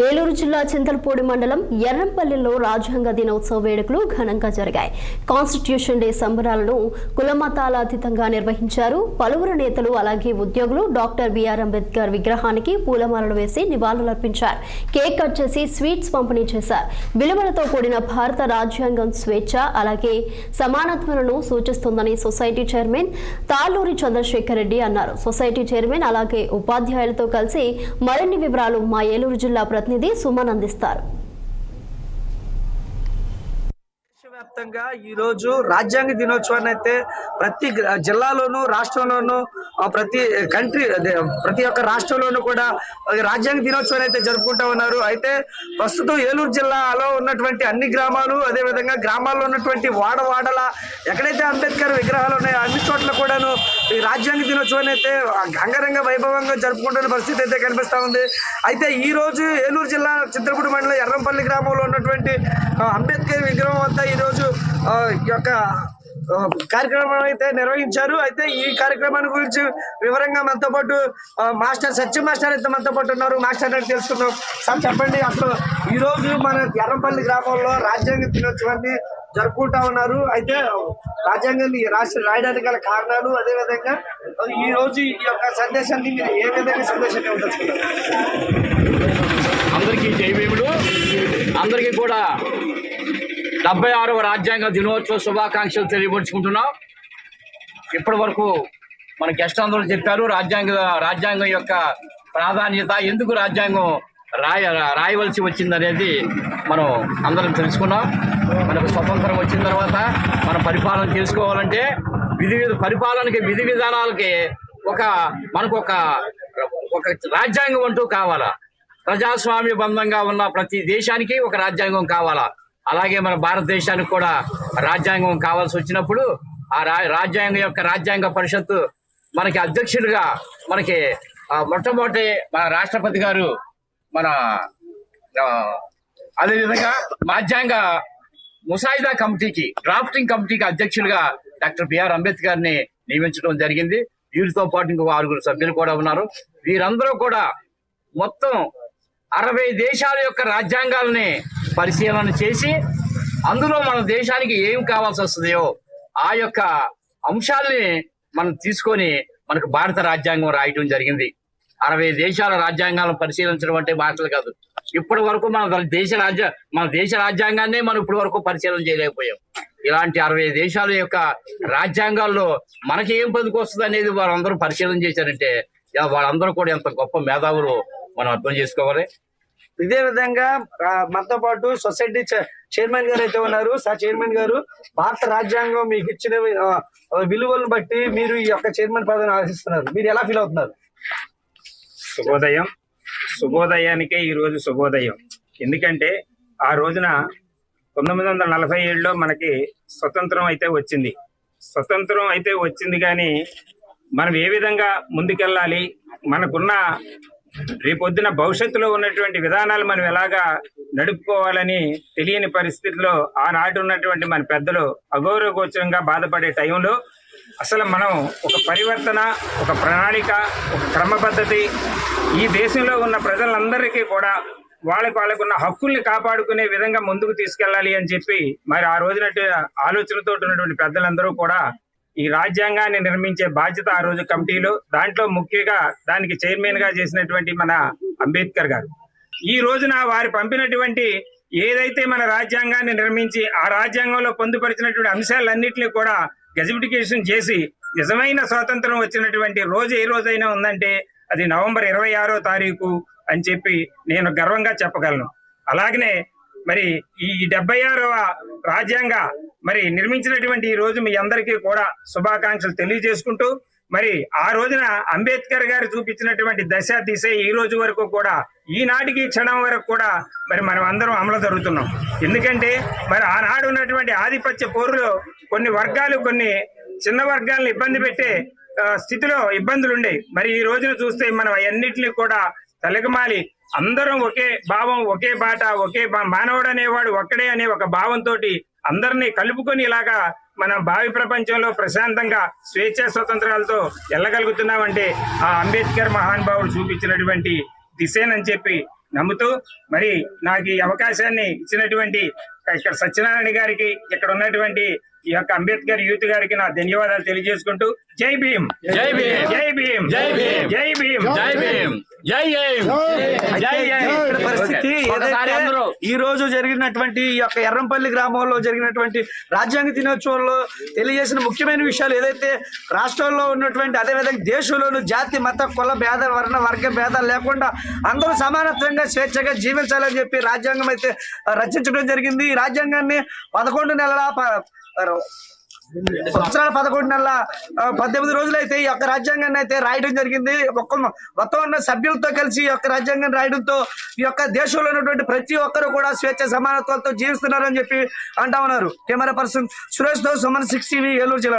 ఏలూరు జిల్లా చింతలపూడి మండలం ఎర్రంపల్లిలో రాజ్యాంగ దినోత్సవ వేడుకలు ఘనంగా జరిగాయి. కాన్స్టిట్యూషన్ డే సంబరాలను కులమతాల అతీతంగా నిర్వహించారు. పలువురు నేతలు అలాగే ఉద్యోగులు డాక్టర్ బిఆర్ అంబేద్కర్ విగ్రహానికి పూలమాలలు వేసి నివాళులర్పించారు. కేక్ కట్ చేసి స్వీట్స్ పంపిణీ చేశారు. విలువలతో కూడిన భారత రాజ్యాంగం స్వేచ్ఛ అలాగే సమానత్వాలను సూచిస్తుందని సొసైటీ చైర్మన్ తాళ్ళూరి చంద్రశేఖర్ రెడ్డి అన్నారు. సొసైటీ చైర్మన్ అలాగే ఉపాధ్యాయులతో కలిసి మరిన్ని వివరాలు మా ఏలూరు జిల్లా ప్రతినిధి సుమన్ అందిస్తారు. దేశవ్యాప్తంగా ఈ రోజు రాజ్యాంగ దినోత్సవాన్ని అయితే ప్రతి జిల్లాలోనూ రాష్ట్రంలోనూ ప్రతి ఒక్క రాష్ట్రంలోనూ కూడా రాజ్యాంగ దినోత్సవాన్ని అయితే జరుపుకుంటా ఉన్నారు. అయితే ప్రస్తుతం ఏలూరు జిల్లాలో ఉన్నటువంటి అన్ని గ్రామాలు అదేవిధంగా గ్రామాల్లో ఉన్నటువంటి వాడల ఎక్కడైతే అంబేద్కర్ విగ్రహాలు ఉన్నాయో అన్ని చోట్ల కూడాను ఈ రాజ్యాంగ దినోత్సవాన్ని అయితే అంగరంగ వైభవంగా జరుపుకుంటున్న పరిస్థితి అయితే కనిపిస్తా ఉంది. అయితే ఈ రోజు ఏలూరు జిల్లా చింతలపూడి మండలం ఎర్రంపల్లి గ్రామంలో ఉన్నటువంటి అంబేద్కర్ విగ్రహం అంతా ఈ రోజు ఈ యొక్క కార్యక్రమం అయితే నిర్వహించారు. అయితే ఈ కార్యక్రమాన్ని గురించి వివరంగా మనతో పాటు మాస్టర్ సత్య మాస్టర్ అయితే మనతో పాటు ఉన్నారు. మాస్టర్ అని తెలుసుకున్నాం. సార్ చెప్పండి, అసలు ఈ రోజు మన ఎర్రంపల్లి గ్రామంలో రాజ్యాంగ దినోత్సవాన్ని జరుపుకుంటా ఉన్నారు. అయితే రాజ్యాంగాన్ని రాయడానికి గల కారణాలు అదేవిధంగా ఈ రోజు ఈ యొక్క సందేశాన్ని మీరు ఏ విధంగా సందేశాన్ని ఇవ్వదలుచుకున్నారు? అందరికీ జైభీములు. అందరికీ కూడా 76వ రాజ్యాంగ దినోత్సవ శుభాకాంక్షలు తెలియపరుచుకుంటున్నాం. ఇప్పటి వరకు మన గెస్ట్ అందరూ చెప్పారు రాజ్యాంగం యొక్క ప్రాధాన్యత, ఎందుకు రాజ్యాంగం రాయవలసి వచ్చిందనేది మనం అందరం తెలుసుకున్నాం. మనకు స్వతంత్రం వచ్చిన తర్వాత మన పరిపాలన చేసుకోవాలంటే పరిపాలనకి విధి విధానాలకి మనకు ఒక రాజ్యాంగం అంటూ కావాలా. ప్రజాస్వామ్య బంధంగా ఉన్న ప్రతి దేశానికి ఒక రాజ్యాంగం కావాలా. అలాగే మన భారతదేశానికి కూడా రాజ్యాంగం కావాల్సి వచ్చినప్పుడు ఆ రాజ్యాంగ పరిషత్తు మనకి అధ్యక్షులుగా మనకి మొట్టమొదటి మన రాష్ట్రపతి గారు అదేవిధంగా రాజ్యాంగ ముసాయిదా కమిటీకి డ్రాఫ్టింగ్ కమిటీకి అధ్యక్షులుగా డాక్టర్ బిఆర్ అంబేద్కర్ ని నియమించడం జరిగింది. వీరితో పాటు ఇంకో 6 సభ్యులు కూడా ఉన్నారు. వీరందరూ కూడా మొత్తం 60 దేశాల యొక్క రాజ్యాంగాలని పరిశీలన చేసి అందులో మన దేశానికి ఏం కావాల్సి వస్తుందో ఆ యొక్క అంశాలని మనం తీసుకొని మనకు భారత రాజ్యాంగం రాయటం జరిగింది. 60 దేశాల రాజ్యాంగాలను పరిశీలించడం అంటే మాటలు కాదు. ఇప్పటి వరకు మన దేశ రాజ్యాంగాన్ని మనం ఇప్పటి వరకు పరిశీలన చేయలేకపోయాం. ఇలాంటి 60 దేశాల యొక్క రాజ్యాంగాల్లో మనకి ఏం పనికి వస్తుంది అనేది వాళ్ళందరూ పరిశీలన చేశారంటే వాళ్ళందరూ కూడా ఎంత గొప్ప మేధావులు మనం అర్థం చేసుకోవాలి. ఇదే విధంగా మనతో పాటు సొసైటీ చైర్మన్ గారు అయితే ఉన్నారు. సార్ చైర్మన్ గారు, భారత రాజ్యాంగం మీకు ఇచ్చిన విలువలను బట్టి మీరు ఈ యొక్క చైర్మన్ పదవిని ఆశిస్తున్నారు. మీరు ఎలా ఫీల్ అవుతున్నారు? శుభోదయానికే ఈ రోజు శుభోదయం. ఎందుకంటే ఆ రోజున 1947లో మనకి స్వతంత్రం అయితే వచ్చింది. కానీ మనం ఏ విధంగా ముందుకెళ్ళాలి, మనకున్న రేపొద్దున భవిష్యత్తులో ఉన్నటువంటి విధానాలు మనం ఎలాగా నడుపుకోవాలని తెలియని పరిస్థితిలో ఆనాటి ఉన్నటువంటి మన పెద్దలు అగౌరవగోచరంగా బాధపడే టైంలో అసలు మనం ఒక పరివర్తన, ఒక ప్రణాళిక, ఒక క్రమపద్ధతి ఈ దేశంలో ఉన్న ప్రజలందరికీ కూడా వాళ్ళకున్న హక్కుల్ని కాపాడుకునే విధంగా ముందుకు తీసుకెళ్ళాలి అని చెప్పి మరి ఆ రోజునట్టు ఆలోచనతో ఉన్నటువంటి పెద్దలందరూ కూడా ఈ రాజ్యాంగాన్ని నిర్మించే బాధ్యత ఆ రోజు కమిటీలో దాంట్లో ముఖ్యంగా దానికి చైర్మన్ గా చేసినటువంటి మన అంబేద్కర్ గారు ఈ రోజున వారు పంపినటువంటి ఏదైతే మన రాజ్యాంగాన్ని నిర్మించి ఆ రాజ్యాంగంలో పొందుపరిచినటువంటి అంశాలన్నింటినీ కూడా గెజిటిఫికేషన్ చేసి నిజమైన స్వాతంత్రం వచ్చినటువంటి రోజు ఏ రోజైనా ఉందంటే అది నవంబర్ 26వ తారీఖు అని చెప్పి నేను గర్వంగా చెప్పగలను. అలాగనే మరి ఈ 76వ రాజ్యాంగ మరి నిర్మించినటువంటి ఈ రోజు మీ అందరికీ కూడా శుభాకాంక్షలు తెలియజేసుకుంటూ మరి ఆ రోజున అంబేద్కర్ గారు చూపించినటువంటి దిశ ఈ రోజు వరకు కూడా ఈనాటికి క్షణం వరకు కూడా మరి మనం అందరం అమలు జరుగుతున్నాం. ఎందుకంటే మరి ఆనాడు ఉన్నటువంటి ఆధిపత్య పోరులో కొన్ని చిన్న వర్గాలను ఇబ్బంది పెట్టే స్థితిలో ఇబ్బందులు ఉండేవి. మరి ఈ రోజున చూస్తే మనం అన్నింటినీ కూడా తలకమాలి అందరం ఒకే భావం, ఒకే బాట, మానవుడు అనేవాడు ఒక్కడే అనే ఒక భావంతో అందరినీ కలుపుకొని ఇలాగా మనం భావి ప్రపంచంలో ప్రశాంతంగా స్వేచ్ఛ స్వతంత్రాలతో వెళ్ళగలుగుతున్నామంటే ఆ అంబేద్కర్ మహానుభావుడు చూపించినటువంటి దిశేనని చెప్పి నమ్ముతూ మరి నాకు ఈ అవకాశాన్ని ఇచ్చినటువంటి ఇక్కడ సత్యనారాయణ గారికి, ఇక్కడ ఉన్నటువంటి ఈ యొక్క అంబేద్కర్ యూత్ గారికి నా ధన్యవాదాలు తెలియజేసుకుంటూ జై భీమ్, జై భీమ్, జై భీమ్, జై భీమ్, జై భీమ్, జై భీమ్, జై భీమ్, జై ఇక్కడ పరిస్థితి ఒకసారి ఏదైతే అందరూ ఈ రోజు జరిగినటువంటి ఈ యొక్క ఎర్రంపల్లి గ్రామంలో జరిగినటువంటి రాజ్యాంగ దినోత్సవంలో తెలియజేసిన ముఖ్యమైన విషయాలు ఏదైతే రాష్ట్రంలో ఉన్నటువంటి అదేవిధంగా దేశంలోను జాతి మత కుల భేద వర్ణ వర్గ భేదాలు లేకుండా అందరూ సమానత్వంగా స్వేచ్ఛగా జీవించాలని చెప్పి రాజ్యాంగం అయితే రచించడం జరిగింది. ఈ రాజ్యాంగాన్ని 11 నెలల సంవత్సరాల 11 నెలల 18 రోజులు అయితే ఈ యొక్క రాజ్యాంగాన్ని అయితే రాయడం జరిగింది. మొత్తం ఉన్న సభ్యులతో కలిసి ఈ యొక్క రాజ్యాంగాన్ని రాయడంతో ఈ యొక్క దేశంలో ఉన్నటువంటి ప్రతి ఒక్కరు కూడా స్వేచ్ఛ సమానత్వాలతో జీవిస్తున్నారని చెప్పి అంటా ఉన్నారు. కెమెరా పర్సన్ సురేష్ తో సుమన్ 6 టీవీ ఏలూరు జిల్లా.